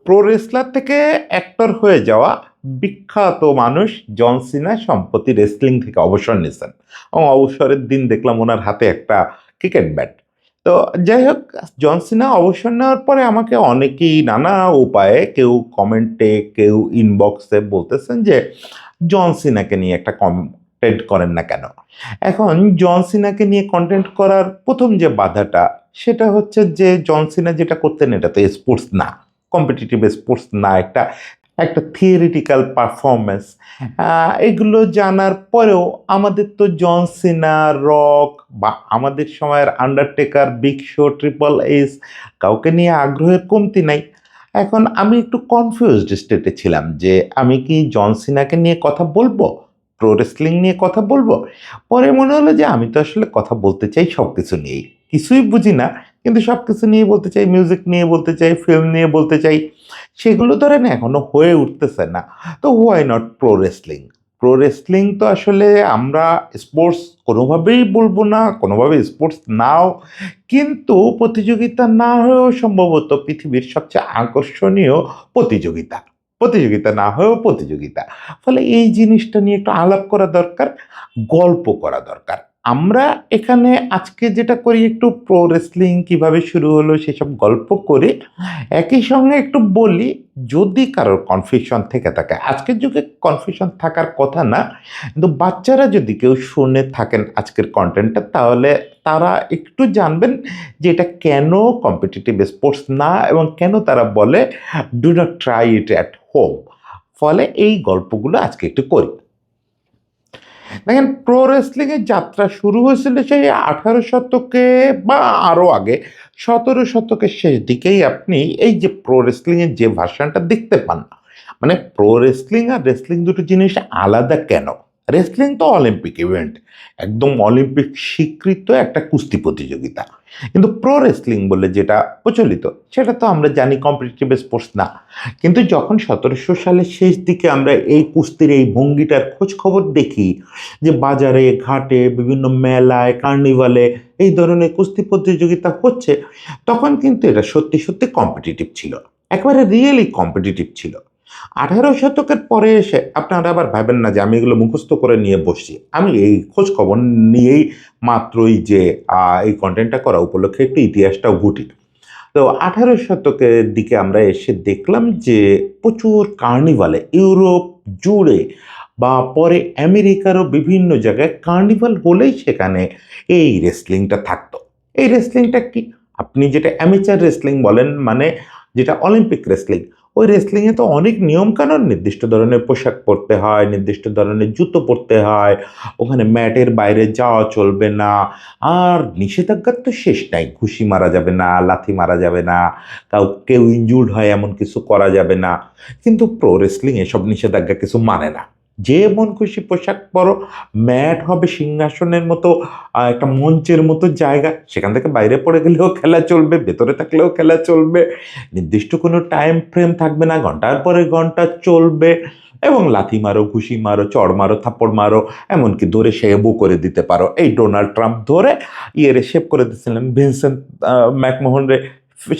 Pro wrestler থেকে actor হয়ে যাওয়া বিখ্যাত মানুষ জন সিনা সম্প্রতি রেসলিং থেকে অবসর নিয়েছেন এবং অবসরের দিন দেখলাম ওনার হাতে একটা ক্রিকেট ব্যাট। তো যাই হোক, জন সিনা অবসর নেওয়ার পরে আমাকে অনেকেই নানা উপায়ে, কেউ কমেন্টে, কেউ ইনবক্সে বলতেছেন যে জন সিনাকে নিয়ে একটা কন্টেন্ট করেন না কেন। এখন জন সিনাকে নিয়ে কন্টেন্ট করার প্রথম যে বাধাটা, সেটা হচ্ছে যে জন সিনা যেটা করতেন এটা তো স্পোর্টস না, কম্পিটিটিভ স্পোর্টস না, একটা একটা থিওরিটিক্যাল পারফরমেন্স। এগুলো জানার পরেও আমাদের তো জন সিনা, রক বা আমাদের সময়ের undertaker, big show, triple H, কাউকে নিয়ে আগ্রহের কমতি নাই। এখন আমি একটু কনফিউজড স্টেটে ছিলাম যে আমি কি জন সিনাকে নিয়ে কথা বলবো, প্রো রেসলিং নিয়ে কথা বলবো। পরে মনে হলো যে আমি তো আসলে কথা বলতে চাই সব কিছু নিয়েই, কিছুই বুঝি না কিন্তু সব কিছু নিয়ে বলতে চাই, মিউজিক নিয়ে বলতে চাই, ফিল্ম নিয়ে বলতে চাই, সেগুলো ধরেন এখনো হয়ে উঠতেছে না। তো why not pro wrestling. Pro wrestling তো আসলে আমরা স্পোর্টস কোনোভাবেই বলবো না, কোনোভাবে স্পোর্টস নাও, কিন্তু প্রতিযোগিতা না হয়েও সম্ভবত পৃথিবীর সবচেয়ে আকর্ষণীয় প্রতিযোগিতা। প্রতিযোগিতা না হয়েও প্রতিযোগিতা। ফলে এই জিনিসটা নিয়ে একটু আলাপ করা দরকার, গল্প করা দরকার। আমরা এখানে আজকে যেটা করি, একটু প্রো রেসলিং কীভাবে শুরু হলো সেসব গল্প করে একই সঙ্গে একটু বলি, যদি কারোর কনফিউশন থেকে থাকে। আজকের যুগে কনফিউশন থাকার কথা না, কিন্তু বাচ্চারা যদি কেউ শুনে থাকেন আজকের কন্টেন্টটা, তাহলে তারা একটু জানবেন যে এটা কেন কম্পিটিটিভ স্পোর্টস না এবং কেন তারা বলে do not try it at home. ফলে এই গল্পগুলো আজকে একটু করি। দেখেন, প্রো রেসলিংয়ের যাত্রা শুরু হয়েছিল সেই 18 শতকে বা আরও আগে, 17 শতকের শেষ দিকেই আপনি এই যে প্রো রেসলিংয়ের যে ভার্সানটা দেখতে পান। মানে প্রো রেসলিং আর রেসলিং দুটো জিনিস আলাদা কেন? রেসলিং তো অলিম্পিক ইভেন্ট, একদম অলিম্পিক স্বীকৃত একটা কুস্তি প্রতিযোগিতা। কিন্তু প্রো রেসলিং বলে যেটা প্রচলিত, সেটা তো আমরা জানি কম্পিটিটিভ স্পোর্টস না। কিন্তু যখন 1700 সালের শেষ দিকে আমরা এই কুস্তির এই ভঙ্গিটার খোঁজ খবর দেখি, যে বাজারে ঘাটে বিভিন্ন মেলায় কার্নিভালে এই ধরনের কুস্তি প্রতিযোগিতা হচ্ছে, তখন কিন্তু এটা সত্যি সত্যি কম্পিটিটিভ ছিল, একেবারে রিয়েলি কম্পিটিটিভ ছিল। 18 শতকের পরে এসে আপনারা আবার ভাবেন না যে আমি এগুলো মুখস্থ করে নিয়ে বসছি, আমি এই খোঁজ খবর নিয়েই মাত্রই যে এই কন্টেন্টটা করা উপলক্ষে একটু ইতিহাসটাও ঘুটি। তো 18 শতকের দিকে আমরা এসে দেখলাম যে প্রচুর কার্নিভালে ইউরোপ জুড়ে বা পরে আমেরিকারও বিভিন্ন জায়গায় কার্নিভাল হলেই সেখানে এই রেসলিংটা থাকতো। এই রেসলিংটা কি, আপনি যেটা অ্যামেচার রেসলিং বলেন, মানে যেটা অলিম্পিক রেসলিং, ওই রেসলিংয়ে তো অনেক নিয়মকানুন, নির্দিষ্ট ধরনের পোশাক পরতে হয়, নির্দিষ্ট ধরনের জুতো পরতে হয়, ওখানে ম্যাটের বাইরে যাওয়া চলবে না, আর নিষেধাজ্ঞার তো শেষ নাই। ঘুষি মারা যাবে না, লাথি মারা যাবে না, কেউ ইনজুর্ড হয় এমন কিছু করা যাবে না। কিন্তু প্রো রেসলিং এসব নিষেধাজ্ঞা কিছু মানে না। যে মন খুশি পোশাক পরো, ম্যাট হবে সিংহাসনের মতো, একটা মঞ্চের মতো জায়গা, সেখান থেকে বাইরে পড়ে গেলেও খেলা চলবে, ভেতরে থাকলেও খেলা চলবে, নির্দিষ্ট কোনো টাইম ফ্রেম থাকবে না, ঘন্টার পরে ঘন্টা চলবে, এবং লাথি মারো, ঘুষি মারো, চড় মারো, থাপ্পড় মারো, এমনকি ধরে শেভও করে দিতে পারো। এই ডোনাল্ড ট্রাম্প ধরে ইয়েরে শেভ করে দিচ্ছিলেন, ভিনসেন্ট ম্যাকমোহন রে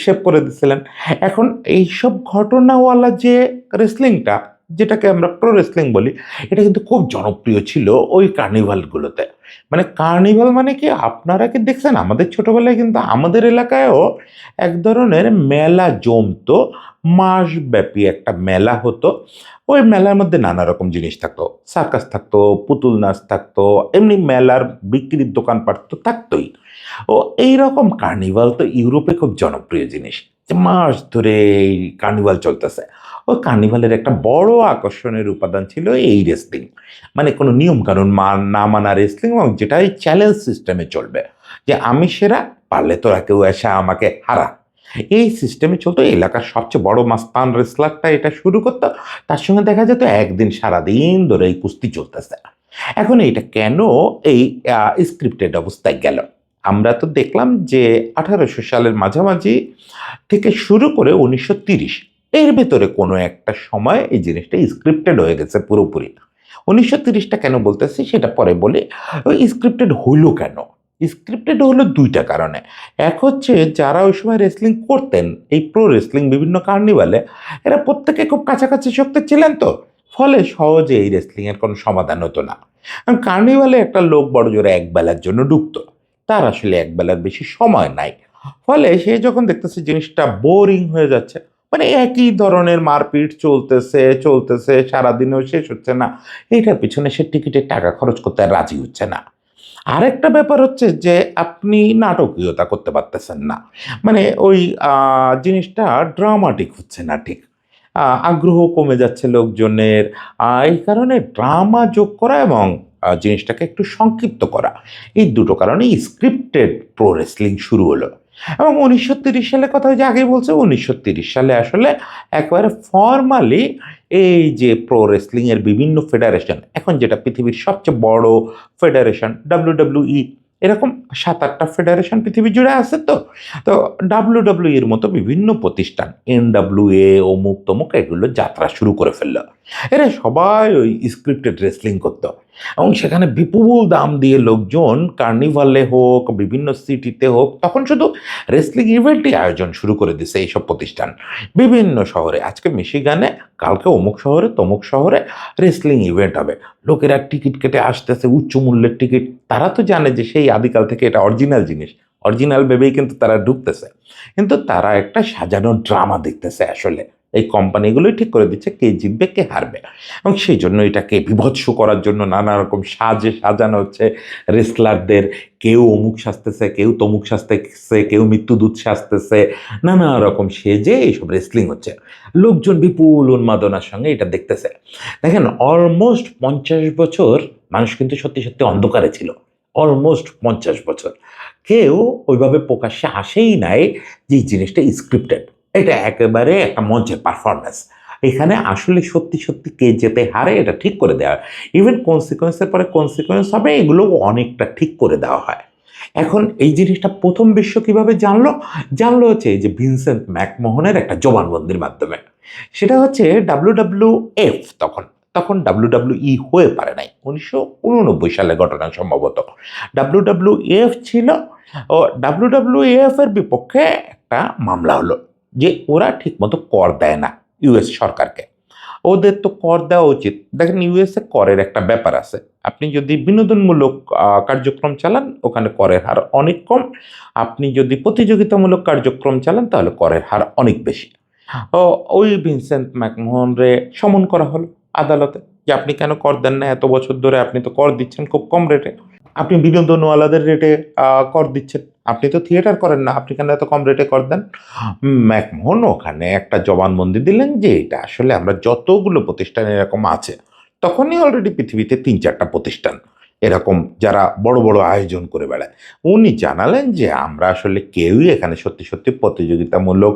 শেভ করে দিচ্ছিলেন। এখন এইসব ঘটনাওয়ালা যে রেসলিংটা, যেটাকে আমরা প্রো রেসলিং বলি, এটা কিন্তু খুব জনপ্রিয় ছিল ওই কার্নিভালগুলোতে। মানে কার্নিভাল মানে কি, আপনারা কি দেখছেন আমাদের ছোটবেলায় কিন্তু আমাদের এলাকায়ও এক ধরনের মেলা জমতো, মাসব্যাপী একটা মেলা হতো। ওই মেলার মধ্যে নানা রকম জিনিস থাকতো, সার্কাস থাকতো, পুতুল নাচ থাকতো, এমনি মেলার বিক্রির দোকানপাট তো থাকতোই। ও এইরকম কার্নিভাল তো ইউরোপে খুব জনপ্রিয় জিনিস, যে মাস ধরে এই কার্নিভাল চলতেছে। ওই কার্নিভালের একটা বড় আকর্ষণের উপাদান ছিল এই রেসলিং, মানে কোনো নিয়ম কানুন না মানা রেসলিং, এবং যেটাই চ্যালেঞ্জ সিস্টেমে চলবে, যে আমি সেরা, পারলে তোরা কেউ এসে আমাকে হারা। এই সিস্টেমে চলতো। এলাকার সবচেয়ে বড় মাস্তান রেসলারটা এটা শুরু করতো, তার সঙ্গে দেখা যেত একদিন সারাদিন ধরে এই কুস্তি চলতেছে। এখন এইটা কেন এই স্ক্রিপ্টেড অবস্থায় গেল? আমরা তো দেখলাম যে 1800 সালের মাঝামাঝি থেকে শুরু করে 1930 এর ভেতরে কোনো একটা সময় এই জিনিসটা স্ক্রিপ্টেড হয়ে গেছে পুরোপুরি। 1930টা কেন বলতেছি সেটা পরে বলি। ওই স্ক্রিপ্টেড হইল কেন? স্ক্রিপ্টেড হলো দুইটা কারণে। এক হচ্ছে যারা ওই সময় রেসলিং করতেন এই প্রো রেসলিং বিভিন্ন কার্নিভালে, এরা প্রত্যেকে খুব কাছাকাছি শক্তি ছিলেন তো, ফলে সহজে এই রেসলিংয়ের কোনো সমাধান হতো না। কারণ কার্নিভালে একটা লোক বড় জোরে এক বেলার জন্য ঢুকতো, তার আসলে এক বেলার বেশি সময় নাই। ফলে সে যখন দেখতেছে জিনিসটা বোরিং হয়ে যাচ্ছে, মানে একই ধরনের মারপিট চলতেছে চলতেছে সারাদিনেও শেষ হচ্ছে না, এইটার পিছনে সে টিকিটের টাকা খরচ করতে আর রাজি হচ্ছে না। আরেকটা ব্যাপার হচ্ছে যে আপনি নাটকীয়তা করতে পারতেছেন না। মানে ওই জিনিসটা ড্রামাটিক হচ্ছে না ঠিক। আগ্রহ কমে যাচ্ছে লোকজনের। এই কারণে ড্রামা যোগ করা এবং জিনিসটাকে একটু সংক্ষিপ্ত করা, এই দুটো কারণেই স্ক্রিপ্টেড প্রো রেসলিং শুরু হলো। এবং ১৯৩০ সালের কথা ওই যে আগেই বলছি, ১৯৩০ সালে আসলে একেবারে ফরমালি এই যে প্রো রেসলিংয়ের বিভিন্ন ফেডারেশন, এখন যেটা পৃথিবীর সবচেয়ে বড় ফেডারেশন WWE, এরকম ৭-৮টা ফেডারেশন পৃথিবী জুড়ে আছে তো। তো WWE এর মতো বিভিন্ন প্রতিষ্ঠান NWA অমুক তমুক এগুলো যাত্রা শুরু করে ফেলল। এরা সবাই ওই স্ক্রিপ্টেড রেসলিং করতো এবং সেখানে বিপুল দাম দিয়ে লোকজন কার্নিভালে হোক বিভিন্ন সিটিতে হোক, তখন শুধু রেসলিং ইভেন্টই আয়োজন শুরু করে দিছে এইসব প্রতিষ্ঠান বিভিন্ন শহরে। আজকে মিশিগানে, কালকে অমুক শহরে তমুক শহরে রেসলিং ইভেন্ট হবে। লোকেরা টিকিট কেটে আসতেছে, উচ্চ মূল্যের টিকিট। তারা তো জানে যে সেই আদিকাল থেকে এটা অরিজিনাল জিনিস, অরিজিনাল ভেবেই কিন্তু তারা ঢুকতেছে। কিন্তু তারা একটা সাজানো ড্রামা দেখতেছে আসলে। এই কোম্পানিগুলোই ঠিক করে দিচ্ছে কে জিতবে কে হারবে, এবং সেই জন্য এটাকে বিভৎস করার জন্য নানা রকম সাজে সাজানো হচ্ছে রেসলারদের। কেউ অমুক সাজতেছে, কেউ তমুক সাজতেছে, কেউ মৃত্যুদূত সাজতেছে, নানা রকম সেজে এইসব রেসলিং হচ্ছে। লোকজন বিপুল উন্মাদনার সঙ্গে এটা দেখতেছে। দেখেন, অলমোস্ট ৫০ বছর মানুষ কিন্তু সত্যি সত্যি অন্ধকারে ছিল। অলমোস্ট ৫০ বছর কেউ ওইভাবে প্রকাশ্যে আসেই নাই যে এই জিনিসটা স্ক্রিপ্টেড। এটা একেবারে একটা মঞ্চের পারফরমেন্স। এখানে আসলে সত্যি সত্যি কে যেতে হারে এটা ঠিক করে দেওয়া হয়। ইভেন কনসিকোয়েন্সের পরে কনসিকোয়েন্স হবে, এগুলো অনেকটা ঠিক করে দেওয়া হয়। এখন এই জিনিসটা প্রথম বিশ্ব কিভাবে জানলো? জানলো হচ্ছে এই যে ভিনসেন্ট ম্যাকমোহনের একটা জবানবন্দির মাধ্যমে। সেটা হচ্ছে WWF, তখন তখন WWE হয়ে পারে নাই, ১৯৮৯ সালের ঘটনা সম্ভবত। WWF ছিল, ও WWF এর বিপক্ষে একটা মামলা হলো যে ওরা ঠিকমতো কর দেয় না ইউএস সরকারকে। ওদের তো কর দেওয়া উচিত। দেখেন, ইউএসএ করের একটা ব্যাপার আছে। আপনি যদি বিনোদনমূলক কার্যক্রম চালান, ওখানে করের হার অনেক কম। আপনি যদি প্রতিযোগিতামূলক কার্যক্রম চালান, তাহলে করের হার অনেক বেশি। ও ওই ভিনসেন্ট ম্যাকমোহনরে সমন করা হলো আদালতে যে আপনি কেন কর দেন না? এত বছর ধরে আপনি তো কর দিচ্ছেন খুব কম রেটে। আপনি বিনোদনওয়ালাদের রেটে কর দিচ্ছেন। আপনি তো থিয়েটার করেন না, আপনি কেন এত কম রেটে কর দেন? ম্যাকমোহন ওখানে একটা জবানবন্দি দিলেন যে এটা আসলে আমরা যতগুলো প্রতিষ্ঠান এরকম আছে, তখনই অলরেডি পৃথিবীতে ৩-৪টা প্রতিষ্ঠান এরকম যারা বড় বড় আয়োজন করে বেড়ায়। উনি জানালেন যে আমরা আসলে কেউই এখানে সত্যি সত্যি প্রতিযোগিতামূলক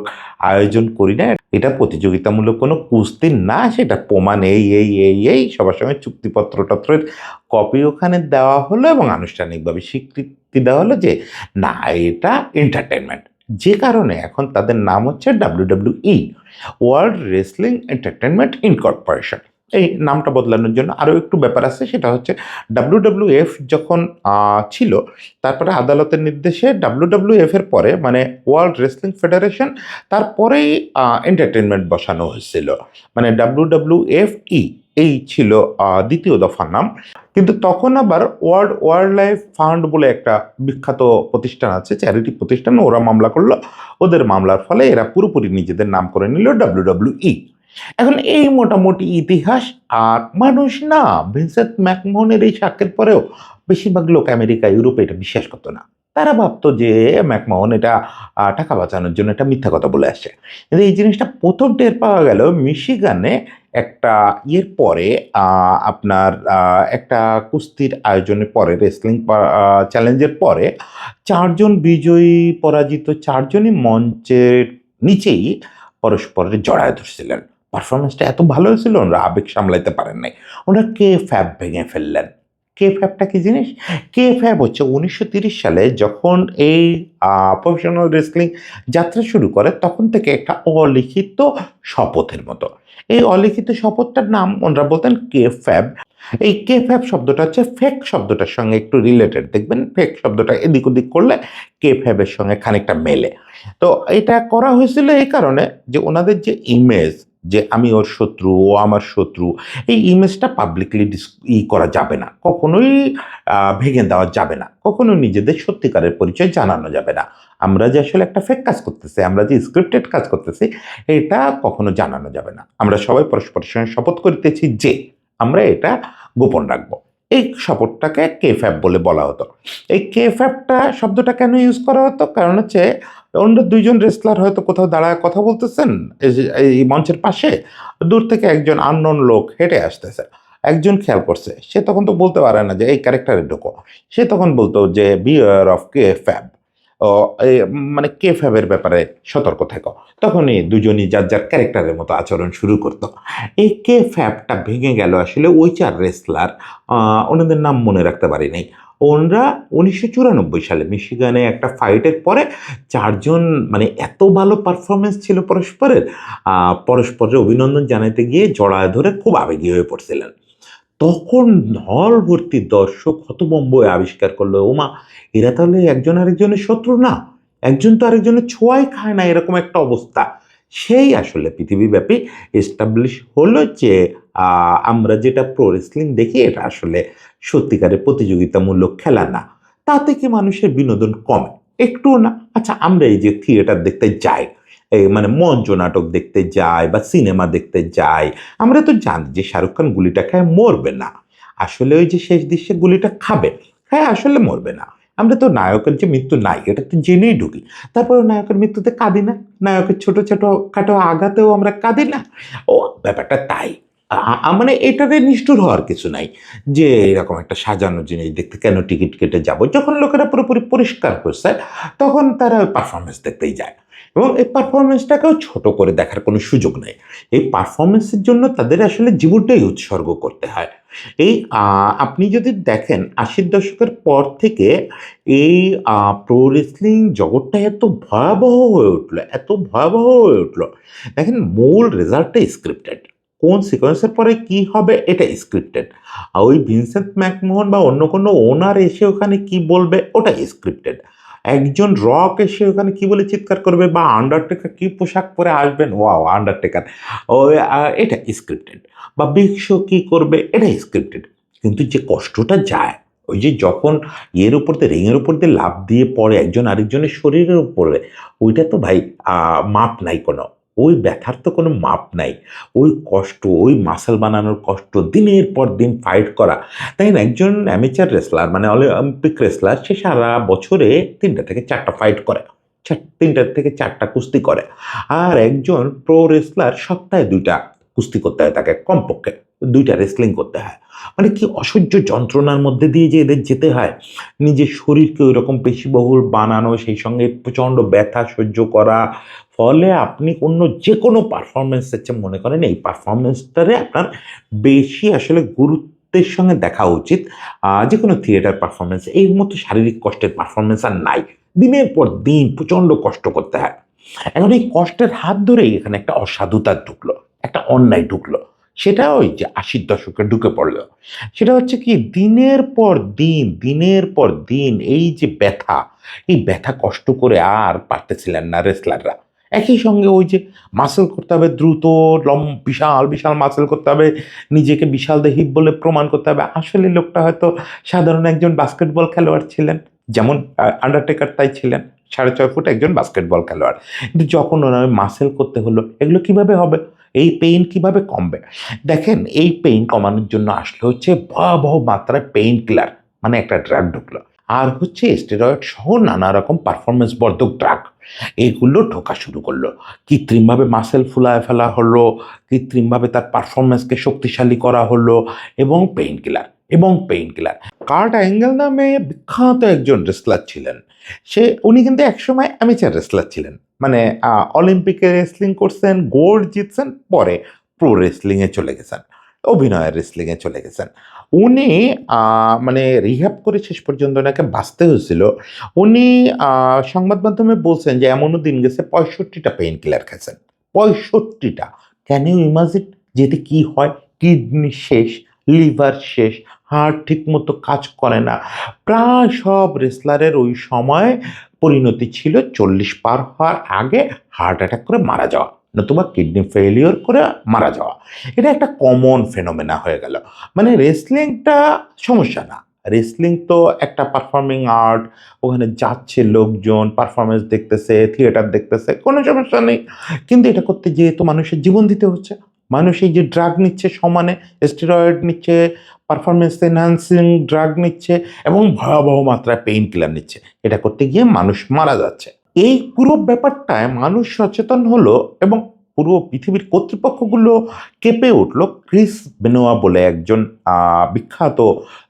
আয়োজন করি না। এটা প্রতিযোগিতামূলক কোনো কুস্তি না, সেটা প্রমাণ এই সবার সঙ্গে চুক্তিপত্র-টত্রের কপি ওখানে দেওয়া হলো এবং আনুষ্ঠানিকভাবে স্বীকৃতি দেওয়া হলো যে না, এটা এন্টারটেইনমেন্ট। যে কারণে এখন তাদের নাম হচ্ছে WWE, world wrestling entertainment incorporation. এই নামটা বদলানোর জন্য আরও একটু ব্যাপার আছে, সেটা হচ্ছে WWF যখন ছিল, তারপরে আদালতের নির্দেশে WWF এর পরে মানে ওয়ার্ল্ড রেসলিং ফেডারেশন, তারপরেই এন্টারটেইনমেন্ট বসানো হয়েছিল। মানে WWFE এই ছিল দ্বিতীয় দফার নাম। কিন্তু তখন আবার ওয়ার্ল্ড লাইফ ফান্ড বলে একটা বিখ্যাত প্রতিষ্ঠান আছে, চ্যারিটি প্রতিষ্ঠান, ওরা মামলা করলো। ওদের মামলার ফলে এরা পুরোপুরি নিজেদের নাম করে নিল WWE। এখন এই মোটামুটি ইতিহাস। আর মানুষ না, ভিনসেন্ট ম্যাকমোহনের এই সাক্ষ্যের পরেও বেশিরভাগ লোক আমেরিকা ইউরোপে এটা বিশ্বাস করতো না। তারা ভাবতো যে ম্যাকমোহন এটা টাকা বাঁচানোর জন্য একটা মিথ্যা কথা বলে আসে। কিন্তু এই জিনিসটা প্রথম টের পাওয়া গেল মিশিগানে একটা ইয়ের পরে, আপনার একটা কুস্তির আয়োজনের পরে, রেসলিং চ্যালেঞ্জের পরে ৪ জন বিজয়ী পরাজিত ৪ জনই মঞ্চের নিচেই পরস্পরের জড়ায় ধরছিলেন। পারফরমেন্সটা এত ভালো হয়েছিল, ওনারা আবেগ সামলাইতে পারেন নাই। ওনারা কে ফ্যাব ভেঙে ফেললেন। কে ফ্যাবটা কি জিনিস? কে ফ্যাব হচ্ছে ১৯৩০ সালে যখন এই প্রফেশনাল রেসলিং যাত্রা শুরু করে, তখন থেকে একটা অলিখিত শপথের মতো। এই অলিখিত শপথটার নাম ওনারা বলতেন কে ফ্যাব। এই কেফ্যাব শব্দটা হচ্ছে ফেক শব্দটার সঙ্গে একটু রিলেটেড। দেখবেন ফেক শব্দটা এদিক ওদিক করলে কেফ্যাবের সঙ্গে খানিকটা মেলে। তো এটা করা হয়েছিল এই কারণে যে ওনাদের যে ইমেজ, যে আমি ওর শত্রু, ও আমার শত্রু, এই ইমেজটা পাবলিকলি করা যাবে না, কখনোই ভেঙে দেওয়া যাবে না, কখনোই নিজেদের সত্যিকারের পরিচয় জানানো যাবে না। আমরা যে আসলে একটা ফেক কাজ করতেছি, আমরা যে স্ক্রিপ্টেড কাজ করতেছি, এটা কখনো জানানো যাবে না। আমরা সবাই পরস্পরের সঙ্গে শপথ করিতেছি যে আমরা এটা গোপন রাখবো। এই শপথটাকে কেফ্যাব বলে বলা হতো। এই কেফ্যাবটা শব্দটা কেন ইউজ করা হতো? কারণ হচ্ছে অন্য দুইজন রেসলার হয়তো কোথাও দাঁড়ায় কথা বলতেছেন এই মঞ্চের পাশে, দূর থেকে একজন আননোন লোক হেঁটে আসতেছে, একজন খেয়াল করছে, সে তখন তো বলতে পারে না যে এই ক্যারেক্টারে ঢোকো, সে তখন বলতো যে বিয়ার অফ কে ফ্যাব, ও মানে কে ফ্যাবের ব্যাপারে সতর্ক থেকো। তখনই দুজনই যার যার ক্যারেক্টারের মতো আচরণ শুরু করতো। এই কে ফ্যাবটা ভেঙে গেল আসলে ওই চার রেসলার, ওনাদের নাম মনে রাখতে পারি নাই। ওনরা 1994 সালে মিশিগানে একটা ফাইটের পরে চারজন মানে এত ভালো পারফরমেন্স ছিল পরস্পরের, পরস্পরের অভিনন্দন জানাতে গিয়ে জড়ায় ধরে খুব আবেগী হয়ে পড়ছিলেন। তখন হল ভর্তি দর্শক হতভম্ব হয়ে আবিষ্কার করলো, ওমা, এরা তাহলে একজন আরেকজনের শত্রু না, একজন তো আরেকজনের ছোঁয়াই খায় না, এরকম একটা অবস্থা। সেই আসলে পৃথিবীব্যাপী এস্টাবলিশ হলো যে আমরা যেটা প্রো রেসলিং দেখি এটা আসলে সত্যিকারের প্রতিযোগিতামূলক খেলা না। তাতে কি মানুষের বিনোদন কমে? একটুও না। আচ্ছা, আমরা এই যে থিয়েটার দেখতে যাই, এই মানে মঞ্চ নাটক দেখতে যাই বা সিনেমা দেখতে যাই, আমরা তো জানি যে শাহরুখ খান গুলিটা খায় মরবে না। আসলে ওই যে শেষ দৃশ্যে গুলিটা খাবে, হ্যাঁ আসলে মরবে না। আমরা তো নায়কের যে মৃত্যু নাই এটা তো জেনেই ঢুকি, তারপরে নায়কের মৃত্যুতে কাঁদি না, নায়কের ছোট ছোট খাটো আঘাতেও আমরা কাঁদি না। ও ব্যাপারটা তাই। মানে এটাতে নিষ্ঠুর হওয়ার কিছু নাই যে এরকম একটা সাজানো জিনিস দেখতে কেন টিকিট কেটে যাব। যখন লোকেরা পুরোপুরি পরিষ্কার করছে তখন তারা পারফরমেন্স দেখতেই যায়, এবং এই পারফরমেন্সটাকেও ছোট করে দেখার কোনো সুযোগ নেই। এই পারফরমেন্সের জন্য তাদের আসলে জীবনটাই উৎসর্গ করতে হয়। এই আপনি যদি দেখেন ৮০ দশকের পর থেকে এই প্রো রেসলিং জগৎটা এত ভয়াবহ হয়ে উঠলো, এত ভয়াবহ হয়ে উঠলো। দেখেন মূল রেজাল্টটা স্ক্রিপ্টেড, কোন সিকোয়েন্সের পরে কি হবে এটা স্ক্রিপ্টেড। ওই ভিনসেন্ট ম্যাকমোহন বা অন্য কোনো ওনার এসে ওখানে কি বলবে ওটা স্ক্রিপ্টেড। একজন রক এসে ওখানে কি বলে চিৎকার করবে বা আন্ডারটেকার কি পোশাক পরে আসবেন, ওয়াও আন্ডারটেকার, ও এটা স্ক্রিপ্টেড। বা বিগ শো কি করবে এটা স্ক্রিপ্টেড। কিন্তু যে কষ্টটা যায় ওই যে যখন ইয়ের উপর দিয়ে রিংয়ের উপর দিয়ে লাফ দিয়ে পড়ে একজন আরেকজনের শরীরের উপরে, ওইটা তো ভাই মাপ নাই কোনো, ওই ব্যথার তো কোনো মাপ নাই। ওই কষ্ট, ওই মাসল বানানোর কষ্ট, দিনের পর দিন ফাইট করা। তাই না? একজন অ্যামেচার রেসলার মানে অলিম্পিক রেসলার সে সারা বছরে ৩টা থেকে ৪টা ফাইট করে। ৩টা থেকে ৪টা কুস্তি করে। আর একজন প্রো রেসলার সপ্তাহে ২টা কুস্তি করতে হয় তাকে কমপক্ষে। ২টা রেসলিং করতে হয়। মানে কি অসহ্য যন্ত্রণার মধ্যে দিয়ে যে এদের যেতে হয়, নিজের শরীরকে ওইরকম পেশিবহুল বানানো, সেই সঙ্গে প্রচণ্ড ব্যথা সহ্য করা। ফলে আপনি অন্য যেকোনো পারফরম্যান্সের চেয়ে মনে করেন এই পারফরম্যান্সটারে আপনার বেশি আসলে গুরুত্বের সঙ্গে দেখা উচিত। যেকোনো থিয়েটার পারফরম্যান্স এর মতো শারীরিক কষ্টের পারফরম্যান্স আর নাই। দিনের পর দিন প্রচণ্ড কষ্ট করতে হয়। এখন এই কষ্টের হাত ধরেই এখানে একটা অসাধুতা ঢুকলো, একটা অন্যায় ঢুকলো। সেটা ওই যে ৮০ দশকে ঢুকে পড়ল। সেটা হচ্ছে কি দিনের পর দিন, দিনের পর দিন এই যে ব্যথা, এই ব্যথা কষ্ট করে আর পারতেছিলেন না রেসলাররা। একই সঙ্গে ওই যে মাসল করতে হবে দ্রুত, বিশাল, বিশাল মাসল করতে হবে, নিজেকে বিশালদেহী বলে প্রমাণ করতে হবে। আসলে লোকটা হয়তো সাধারণ একজন বাস্কেটবল খেলোয়াড় ছিলেন, যেমন আন্ডারটেকার তাই ছিলেন। ৬.৫ ফুট একজন বাস্কেটবল খেলোয়াড়। কিন্তু যখন ওনার মাসল করতে হলো, এগুলো কিভাবে হবে? এই পেইন কিভাবে কমবে? দেখেন এই পেইন কমানোর জন্য আসলে হচ্ছে ভয়াবহ মাত্রায় পেইন কিলার মানে একটা ড্রাগ ঢুকলো। আর হচ্ছে স্টেরয়েড সহ নানা রকম পারফরম্যান্স বর্ধক ড্রাগ। এগুলো ঢোকা শুরু করলো। কৃত্রিমভাবে মাসল ফুলায় ফেলা হলো, কৃত্রিমভাবে তার পারফরম্যান্সকে শক্তিশালী করা হলো, এবং পেইন কিলার, এবং পেইন কিলার। কার্ট অ্যাঙ্গেল নামে বিখ্যাত একজন রেসলার ছিলেন। উনি কিন্তু একসময় অ্যামেচার রেসলার ছিলেন। মানে অলিম্পিকে রেসলিং করছেন, গোল্ড জিতছেন, পরে প্রো রেসলিংয়ে চলে গেছেন। অভিনয়ের রেসলিংয়ে চলে গেছেন। উনি মানে রিহ্যাব করে শেষ পর্যন্ত ওনাকে বাঁচতে হয়েছিল। উনি সংবাদ মাধ্যমে বলছেন যে এমনও দিন গেছে ৬৫টা পেইন কিলার খেয়েছেন। ৬৫টা। ক্যান ইউ ইমাজিন যে এতে কি হয়? কিডনি শেষ, লিভার শেষ, হার্ট ঠিকমতো কাজ করে না। প্রায় সব রেসলারের ওই সময় পরিণতি ছিল 40 পার হওয়ার আগে হার্ট অ্যাটাক করে মারা যাওয়া, নতুবা কিডনি ফেলিওর করে মারা যাওয়া। এটা একটা কমন ফেনোমেনা হয়ে গেল। মানে রেসলিংটা সমস্যা না, রেসলিং তো একটা পারফর্মিং আর্ট, ওখানে যাচ্ছে লোকজন, পারফরমেন্স দেখতেছে, থিয়েটার দেখতেছে, কোনো সমস্যা নেই। কিন্তু এটা করতে গিয়ে তো মানুষের জীবন দিতে হচ্ছে। মানুষ এই যে ড্রাগ নিচ্ছে সমানে, স্টেরয়েড নিচ্ছে, পারফরমেন্স এনহান্সিং ড্রাগ নিচ্ছে এবং ভয়াবহ মাত্রায় পেইন কিলার নিচ্ছে, এটা করতে গিয়ে মানুষ মারা যাচ্ছে। এই পুরো ব্যাপারটায় মানুষ সচেতন হলো এবং পুরো পৃথিবীর কর্তৃপক্ষগুলো কেঁপে উঠলো। ক্রিস বেনোয়া বলে একজন বিখ্যাত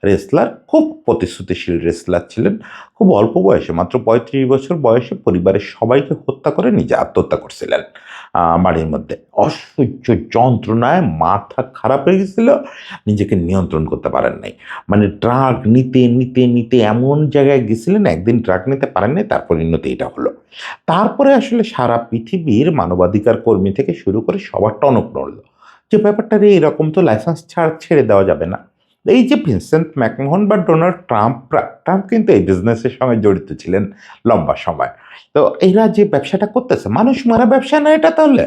রেসলার, খুব প্রতিশ্রুতিশীল রেসলার ছিলেন, খুব অল্প বয়সে, মাত্র 35 বছর বয়সে পরিবারের সবাইকে হত্যা করে নিজে আত্মহত্যা করছিলেন বাড়ির মধ্যে। অসহ্য যন্ত্রণায় মাথা খারাপ হয়ে গেছিল, নিজেকে নিয়ন্ত্রণ করতে পারেন নাই। মানে ড্রাগ নিতে নিতে নিতে এমন জায়গায় গেছিলেন, একদিন ড্রাগ নিতে পারেন নাই, তার পরিণতি এটা হলো। তারপরে আসলে সারা পৃথিবীর মানবাধিকার কর্মী থেকে শুরু করে সবার টনক নড়ল, যে ব্যাপারটা রে এরকম তো লাইসেন্স ছাড়া ছেড়ে দেওয়া যাবে না। এই যে ভিনসেন্ট ম্যাকমোহন বা ডোনাল্ড ট্রাম্প, ট্রাম্প কিন্তু এই বিজনেসের সঙ্গে জড়িত ছিলেন লম্বা সময়। তো এরা যে ব্যবসাটা করতেছে, মানুষ মারা ব্যবসা না এটা, তাহলে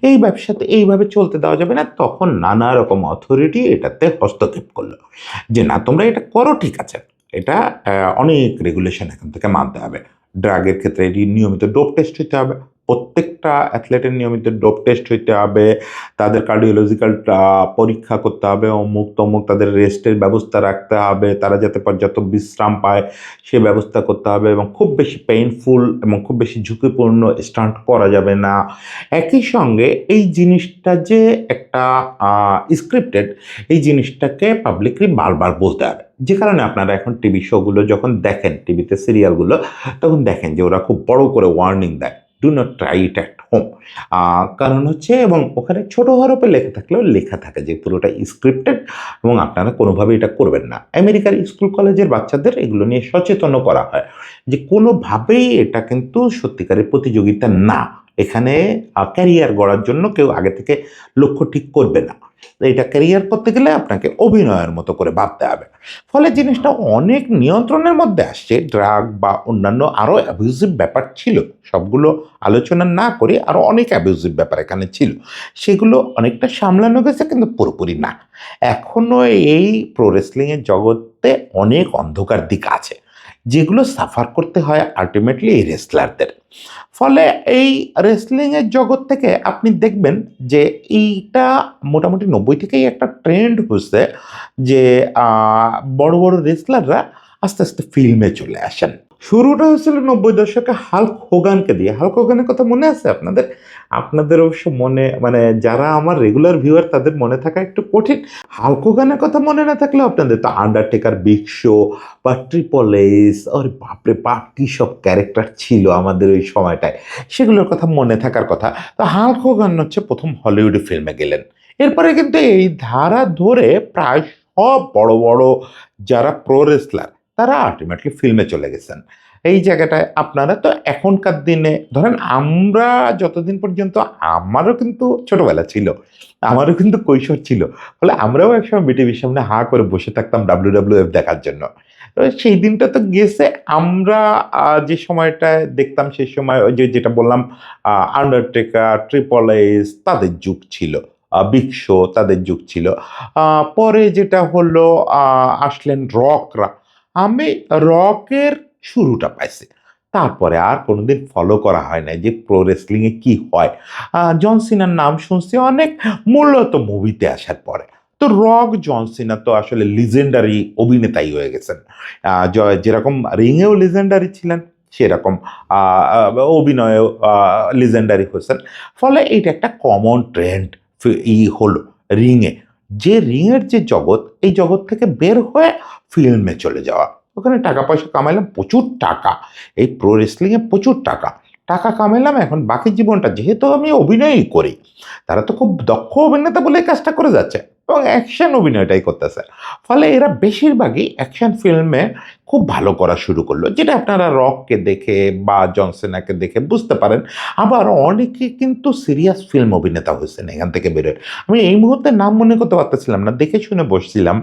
এই ব্যবসাতে এইভাবে চলতে দেওয়া যাবে না। তখন নানা রকম অথরিটি এটাতে হস্তক্ষেপ করলো, যে না তোমরা এটা করো, ঠিক আছে, এটা অনেক রেগুলেশন এখান থেকে মানতে হবে। ড্রাগের ক্ষেত্রে এটি নিয়মিত ডোপ টেস্ট হইতে হবে, প্রত্যেকটা অ্যাথলেটের নিয়মিত ডোপ টেস্ট হইতে হবে, তাদের কার্ডিওলজিক্যাল পরীক্ষা করতে হবে, অমুক তমুক, তাদের রেস্টের ব্যবস্থা রাখতে হবে, তারা যাতে পর্যাপ্ত বিশ্রাম পায় সে ব্যবস্থা করতে হবে, এবং খুব বেশি পেইনফুল এবং খুব বেশি ঝুঁকিপূর্ণ স্টান্ট করা যাবে না। একই সঙ্গে এই জিনিসটা যে একটা স্ক্রিপ্টেড, এই জিনিসটাকে পাবলিকলি বারবার বলতে হবে। যে কারণে আপনারা এখন টিভি শোগুলো যখন দেখেন, টিভিতে সিরিয়ালগুলো, তখন দেখেন যে ওরা খুব বড় করে ওয়ার্নিং দেয়, do not try it at home. কারণ হচ্ছে, এবং ওখানে ছোট হরফে লেখা থাকলেও লেখা থাকে যে পুরোটা স্ক্রিপ্টেড এবং আপনারা কোনোভাবে এটা করবেন না। আমেরিকার স্কুল কলেজের বাচ্চাদের এগুলো নিয়ে সচেতনও করা হয় যে কোনোভাবেই এটা কিন্তু সত্যিকারের প্রতিযোগিতা না, এখানে ক্যারিয়ার গড়ার জন্য কেউ আগে থেকে লক্ষ্য ঠিক করবে না। এটা ক্যারিয়ার করতে গেলে আপনাকে অভিনয়ের মতো করে ভাবতে হবে। ফলে জিনিসটা অনেক নিয়ন্ত্রণের মধ্যে আসছে। ড্রাগ বা অন্যান্য আরও অ্যাবিউজিভ ব্যাপার ছিল, সবগুলো আলোচনা না করে আরও অনেক অ্যাবিউজিভ ব্যাপার এখানে ছিল, সেগুলো অনেকটা সামলানো গেছে, কিন্তু পুরোপুরি না। এখনও এই প্রো রেসলিংয়ের জগতে অনেক অন্ধকার দিক আছে, যেগুলো সাফার করতে হয় আলটিমেটলি এই রেসলারদের। ফলে এই রেসলিংয়ের জগৎ থেকে আপনি দেখবেন যে এইটা মোটামুটি 90 থেকেই একটা ট্রেন্ড হচ্ছে যে বড় বড় রেসলাররা আস্তে আস্তে ফিল্মে চলে আসেন। শুরুটা হয়েছিল 90 দশকে হাল্ক হোগানকে দিয়ে। হাল্ক হোগানের কথা মনে আছে আপনাদের? আপনাদের অবশ্য মনে, মানে যারা আমার রেগুলার ভিউয়ার তাদের মনে থাকা একটু কঠিন। হাল্ক হোগানের কথা মনে না থাকলেও আপনাদের তো আন্ডারটেকার, বিগ শো বা ট্রিপল এইচ, আরে বাপরে বাপ কী সব ক্যারেক্টার ছিল আমাদের ওই সময়টায়, সেগুলোর কথা মনে থাকার কথা। তো হাল্ক হোগান হচ্ছে প্রথম হলিউডে ফিল্মে গেলেন। এরপরে কিন্তু এই ধারা ধরে প্রায় সব বড় বড় যারা প্রো রেসলার তারা আলটিমেটলি ফিল্মে চলে গেছেন। এই জায়গাটায় আপনারা তো এখনকার দিনে ধরেন, আমরা যতদিন পর্যন্ত, আমারও কিন্তু ছোটবেলা ছিল, আমারও কিন্তু কৈশোর ছিল, ফলে আমরাও একসময় বিটিভির সামনে হা করে বসে থাকতাম WWF দেখার জন্য। তো সেই দিনটা তো গেছে। আমরা যে সময়টায় দেখতাম সেই সময় ওই যে যেটা বললাম, আন্ডারটেকার, ট্রিপল এইচ তাদের যুগ ছিল, বিগ শো তাদের যুগ ছিল। পরে যেটা হলো, আসলেন রকরা। আমি রকের শুরুটা পাইছি, তারপরে আর কোনোদিন ফলো করা হয় নাই যে প্রো রেসলিংয়ে কি হয়। জন সিনার নাম শুনছি অনেক, মূলত মুভিতে আসার পরে। তো রক, জন সিনা তো আসলে লিজেন্ডারি অভিনেতাই হয়ে গেছেন। যেরকম রিংয়েও লিজেন্ডারি ছিলেন, সেরকম অভিনয়েও লিজেন্ডারি হয়েছেন। ফলে এইটা একটা কমন ট্রেন্ড হলো রিংয়ে, যে রিংয়ের যে জগৎ, এই জগৎ থেকে বের হয়ে ফিল্মে চলে যাওয়া। ওখানে টাকা পয়সা কামাইলাম, প্রচুর টাকা, এই প্রো রেসলিংয়ে প্রচুর টাকা, টাকা কামাইলাম, এখন বাকি জীবনটা যেহেতু আমি অভিনয়ই করি, তারা তো খুব দক্ষ অভিনেতা বলে এই কাজটা করে যাচ্ছে এবং অ্যাকশন অভিনয়টাই করতেছে। ফলে এরা বেশিরভাগই অ্যাকশন ফিল্মে খুব ভালো করা শুরু করলো, যেটা আপনারা রককে দেখে বা জন সিনাকে দেখে বুঝতে পারেন। আবার অনেকে কিন্তু সিরিয়াস ফিল্ম অভিনেতা হয়েছেন এখান থেকে বেরোয়। আমি এই মুহূর্তে নাম মনে করতে পারতেছিলাম না, দেখে শুনে বসছিলাম।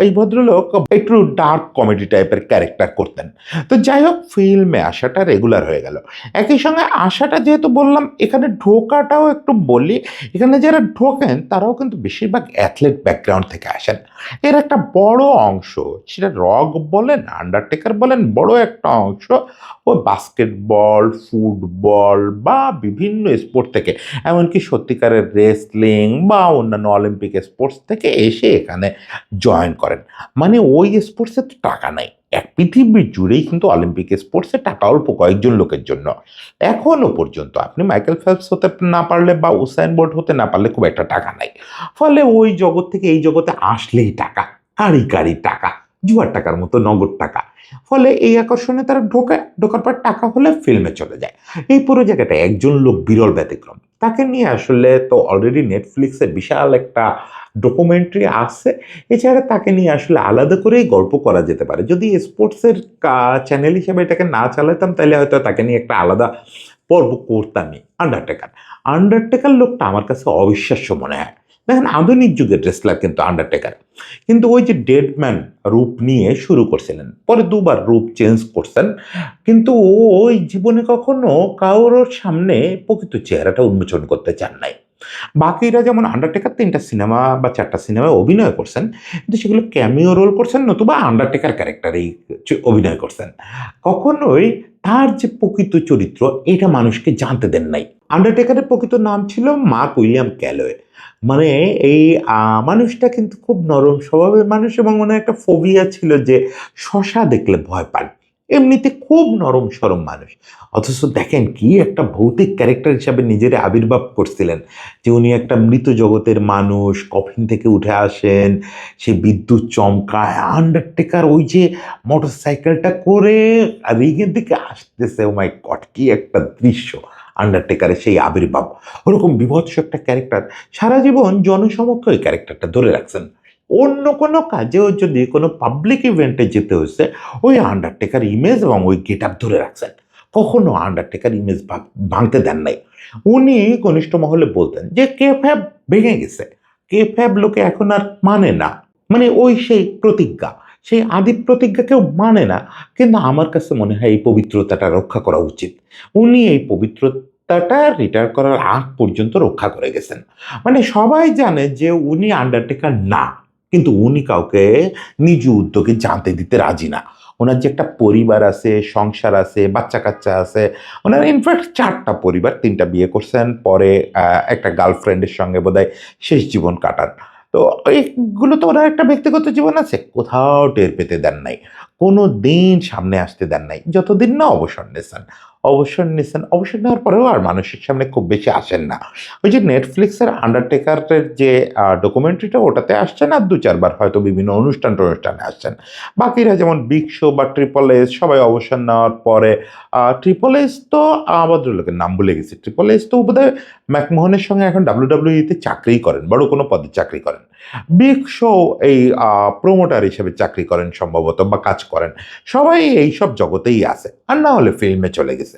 এই ভদ্রলোক একটু ডার্ক কমেডি টাইপের ক্যারেক্টার করতেন। তো যাই হোক, ফিল্মে আসাটা রেগুলার হয়ে গেল। একই সঙ্গে আসাটা যেহেতু বললাম, এখানে ঢোকাটাও একটু বলি। এখানে যারা ঢোকেন তারাও কিন্তু বেশিরভাগ অ্যাথলেট ব্যাকগ্রাউন্ড থেকে আসেন। এর একটা বড় অংশ, সেটা রক বলেন, আন্ডারটেকার বলেন, বড় একটা অংশ ওই বাস্কেটবল, ফুটবল বা বিভিন্ন স্পোর্ট থেকে, এমনকি সত্যিকারের রেসলিং বা অন্যান্য অলিম্পিক স্পোর্টস থেকে এসে এখানে জয়েন করেন। মানে ওই স্পোর্টসে তো টাকা নাই। এক পৃথিবী জুড়েই কিন্তু অলিম্পিক স্পোর্টসে টাকা অল্প কয়েকজন লোকের জন্য। এখনো পর্যন্ত আপনি মাইকেল ফেলপস হতে না পারলে বা উসাইন বোল্ট হতে না পারলে খুব একটা টাকা নাই। ফলে ওই জগৎ থেকে এই জগতে আসলেই টাকা, কারি কারি টাকা, জুয়ার টাকার মতো নগদ টাকা। ফলে এই আকর্ষণে তারা ঢোকে, ঢোকার পর টাকা হলে ফিল্মে চলে যায়। এই পুরো জায়গাটা একজন লোক বিরল ব্যতিক্রম। তাকে নিয়ে আসলে তো অলরেডি নেটফ্লিক্সে বিশাল একটা ডকুমেন্টারি আছে। এছাড়া তাকে নিয়ে আসলে আলাদা করেই গল্প করা যেতে পারে। যদি স্পোর্টসের চ্যানেল হিসেবে এটাকে না চালাতাম, তাহলে হয়তো তাকে নিয়ে একটা আলাদা পর্ব করতামই। আন্ডারটেকার, আন্ডারটেকার লোকটা আমার কাছে অবিশ্বাস্য মনে হয়। দেখেন, আধুনিক যুগের রেসলার কিন্তু আন্ডারটেকার, কিন্তু ওই যে ডেডম্যান রূপ নিয়ে শুরু করছিলেন, পরে দুবার রূপ চেঞ্জ করছেন, কিন্তু ওই জীবনে কখনো কারোর সামনে প্রকৃত চেহারাটা উন্মোচন করতে চান নাই। বাকিরা যেমন আন্ডারটেকার ৩টা সিনেমা বা ৪টা সিনেমায় অভিনয় করছেন, কিন্তু সেগুলো ক্যামিও রোল করছেন, নতুবা আন্ডারটেকার ক্যারেক্টারেই অভিনয় করছেন। কখনোই তার যে প্রকৃত চরিত্র এটা মানুষকে জানতে দেন নাই। আন্ডারটেকারের প্রকৃত নাম ছিল মার্ক উইলিয়াম ক্যালোয়ে। মানে এই মানুষটা কিন্তু খুব নরম স্বভাবের মানুষ, এবং ওনার একটা ফোবিয়া ছিল যে শশা দেখলে ভয় পান। এমনিতে খুব নরম সরম মানুষ। অথচ দেখেন কি একটা ভৌতিক ক্যারেক্টার হিসাবে নিজের আবির্ভাব করছিলেন, যে উনি একটা মৃত জগতের মানুষ, কফিন থেকে উঠে আসেন, সে বিদ্যুৎ চমকায়, আন্ডারটেকার ওই যে মোটর সাইকেলটা করে রিংয়ের দিকে আসতেছে, ও মাই গড, কি একটা দৃশ্য! আন্ডারটেকারের সেই আবির্ভাব, ওরকম বিভৎস একটা ক্যারেক্টার, সারা জীবন জনসমক্ষে ওই ক্যারেক্টারটা ধরে রাখছেন। অন্য কোনো কাজেও যদি কোনো পাবলিক ইভেন্টে যেতে হয়েছে, ওই আন্ডারটেকার ইমেজ এবং ওই গেট আপ ধরে রাখছেন। কখনো আন্ডারটেকার ইমেজ ভাঙতে দেন নাই। উনি ঘনিষ্ঠ মহলে বলতেন যে কে ফ্যাব ভেঙে গেছে, কে ফ্যাব লোকে এখন আর মানে না। মানে ওই সেই প্রতিজ্ঞা, সেই আদি প্রতিজ্ঞা কেউ মানে না। কিন্তু আমার কাছে মনে হয় এই পবিত্রতাটা রক্ষা করা উচিত। উনি এই পবিত্রতাটা রিটায়ার করার আগ পর্যন্ত রক্ষা করে গেছেন। মানে সবাই জানে যে উনি আন্ডারটেকার না, কিন্তু উনি কাউকে নিজ উদ্যোগে জানতে দিতে রাজি না। ওনার যে একটা পরিবার আছে, সংসার আছে, বাচ্চা কাচ্চা আছে। ওনার ইনফ্যাক্ট 4টা পরিবার, 3টা বিয়ে করছেন, পরে একটা গার্লফ্রেন্ডের সঙ্গে বোধহয় শেষ জীবন কাটান। তো এইগুলো তো ওনার একটা ব্যক্তিগত জীবন আছে, কোথাও টের পেতে দেন নাই। কোনো দিন সামনে আসতে দেন নাই, যতদিন না অবসর নিয়েছেন। অবসর নিয়েছেন, অবসর নেওয়ার পরেও আর মানুষের সামনে খুব বেশি আসেন না। ওই যে নেটফ্লিক্সের আন্ডারটেকারের যে ডকুমেন্টারিটা, ওটাতে আসছেন, আর ২-৪ বার হয়তো বিভিন্ন অনুষ্ঠানে আসছেন। বাকিরা যেমন বিগ শো বা ট্রিপল এস সবাই অবসর নেওয়ার পরে, ট্রিপল এস তো ভদ্রলোকের নাম ভুলে গেছি। ট্রিপল এস তো বোধহয় ম্যাকমোহনের সঙ্গে এখন WWE তে চাকরিই করেন, বড় কোনো পদে চাকরি করেন। বিগ শো এই প্রমোটার হিসেবে চাকরি করেন সম্ভবত, বা কাজ করেন। সবাই এইসব জগতেই আছে, আর না হলে ফিল্মে চলে গেছে।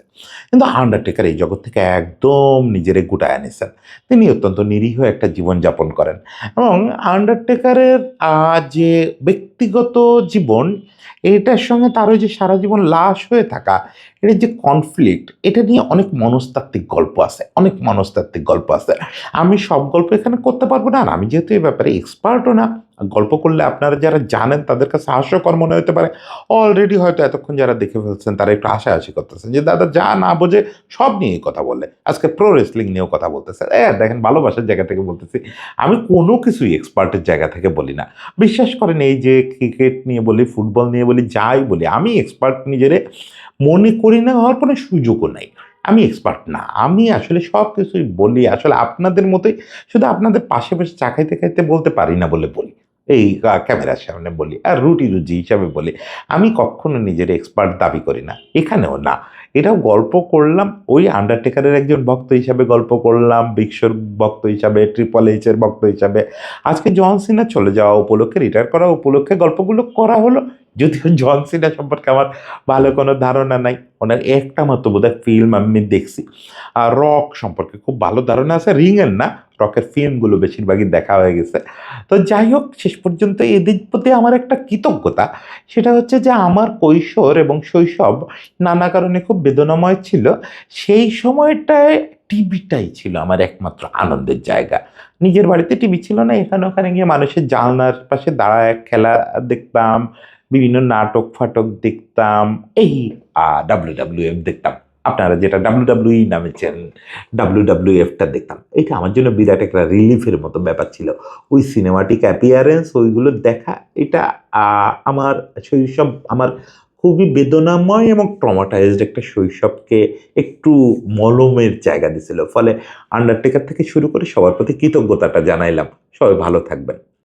কিন্তু আন্ডারটেকার এই জগৎ থেকে একদম নিজেরে গুটায় এনেছেন। তিনি অত্যন্ত নিরীহ একটা জীবনযাপন করেন, এবং আন্ডারটেকারের যে ব্যক্তিগত জীবন, এটার সঙ্গে তার ওই যে সারা জীবন লাশ হয়ে থাকা, এটার যে কনফ্লিক্ট, এটা নিয়ে অনেক মনস্তাত্ত্বিক গল্প আছে, অনেক মনস্তাত্ত্বিক গল্প আছে। আমি সব গল্প এখানে করতে পারবো না, আর আমি যেহেতু এই ব্যাপারে এক্সপার্টও না। গল্প করলে আপনারা যারা জানেন তাদের কাছে হাস্যকর মনে হতে পারে। অলরেডি হয়তো এতক্ষণ যারা দেখে ফেলছেন তারা একটু হাসাহাসি করতেছেন যে দাদা যা না বোঝে সব নিয়েই কথা বলে, আজকে প্রো রেসলিং নিয়েও কথা বলতেছে। দেখেন, ভালোবাসার জায়গা থেকে বলতেছি, আমি কোনো কিছুই এক্সপার্টের জায়গা থেকে বলি না। বিশ্বাস করেন, এই যে ক্রিকেট নিয়ে বলি, ফুটবল নিয়ে বলি, যাই বলি, আমি এক্সপার্ট নিজেরে মনে করি না, হওয়ার কোনো সুযোগও নাই। আমি এক্সপার্ট না, আমি আসলে সব কিছুই বলি আসলে আপনাদের মতোই, শুধু আপনাদের পাশে বসে চা খাইতে খাইতে বলতে পারি না বলে বলি। এই ক্যামেরার সামনে বলি আর রুটি রুজি হিসাবে বলি। আমি কখনো নিজের এক্সপার্ট দাবি করি না, এখানেও না। এটাও গল্প করলাম, ওই আন্ডারটেকারের একজন ভক্ত হিসাবে গল্প করলাম, বিশ্বর ভক্ত হিসাবে, ট্রিপল এইচের ভক্ত হিসাবে। আজকে জন সিনা চলে যাওয়া উপলক্ষে, রিটায়ার করা উপলক্ষে গল্পগুলো করা হলো। যদিও জন সিনা সম্পর্কে আমার ভালো কোনো ধারণা নাই, ওনার একটা মাত্র বোধহয় ফিল্ম আমি দেখছি। আর রক সম্পর্কে খুব ভালো ধারণা আছে, রিংয়ের না, রকের ফিল্মগুলো বেশিরভাগই দেখা হয়ে গেছে। তো যাই হোক, শেষ পর্যন্ত এদের প্রতি আমার একটা কৃতজ্ঞতা, সেটা হচ্ছে যে আমার কৈশোর এবং শৈশব নানা কারণে খুব বেদনাময় ছিল। সেই সময়টায় টিভিটাই ছিল আমার একমাত্র আনন্দের জায়গা। নিজের বাড়িতে টিভি ছিল না, এখানে ওখানে গিয়ে মানুষের জানলার পাশে দাঁড়ায় খেলা দেখতাম, বিভিন্ন নাটক ফাটক দেখতাম, এই WWF দেখতাম। আপনারা যেটা WWE নামে চেনেন, WWF-টা দেখতাম। এটা আমার জন্য বিরাট একটা রিলিফের মতো ব্যাপার ছিল। ওই সিনেমাটিক অ্যাপিয়ারেন্স, ওইগুলো দেখা, এটা আমার শৈশব, আমার খুবই বেদনাময় এবং ট্রমাটাইজড একটা শৈশবকে একটু মলমের জায়গা দিছিল। ফলে আন্ডারটেকার থেকে শুরু করে সবার প্রতি কৃতজ্ঞতাটা জানাইলাম। সবাই ভালো থাকবেন।